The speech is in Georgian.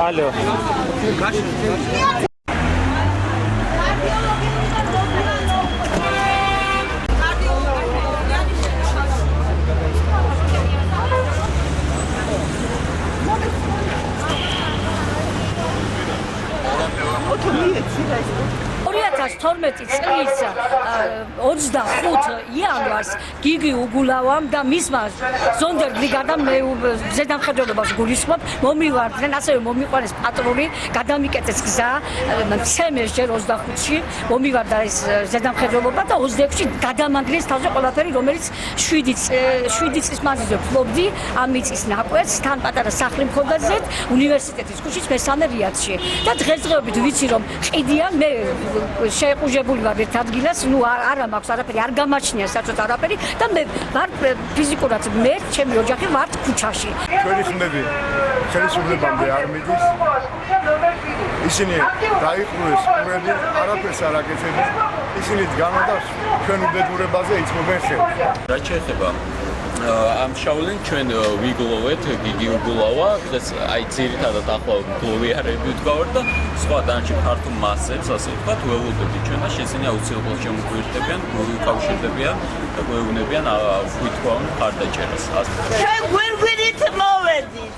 Алло. წლის 25 იანვარს გიგი უგულავამ და მისმა ზონდერ ბრიგადამ ზედამხედველობას გულისხმობ მომივარდნენ, ასევე მომიყვანეს პატრული, გადამიკეთეს გზა ცემეს ჯერ 25-ში მომივარდა ეს ზედამხედველობა და 26-ში გადამაგრეს თავზე ყველაფერი, რომელიც 7 წლის მანძილზე ფლობდი ამ მიწის ნაკვეთს, თან პატარა სახლი მქონდა ზედ უნივერსიტეტის ქუჩის მესამე რიადში და დღესდღეობით ვიცი რომ ყიდიან, მე შეყუჟებული ვარ ერთ ადგილას, ნუ არა მაქვს არაფერი, არ გამაჩნია საერთოდ არაფერი და მე ვარ ფიზიკურად მე ჩემი ოჯახი ვარ ქუჩაში. ჩვენი ხმები ხელისუფლებამდე არ მიდის. ისინი დაიყურეს ყურები, არაფერს არ აკეთებენ. ისინი განოდა ჩვენ უბედურებაზე იწმობენ ხელს. რა შეიძლება ამ შავლენ ჩვენ ვიგლოვეთ გიგი უგულავა დღეს აი ძირითადად ახლა გლოვიარები ვდგავართ და სხვა დანარჩენ ქართულ მასებს ასე ვთქვათ ველოდებით ჩვენ და შესაძლოა აუცილებლად შემოგვიერთდებიან მოვიკავშირდებიან და გვეუბნებიან ვითქვამთ მხარდაჭერას ჩვენ გვერგვერით მოვედით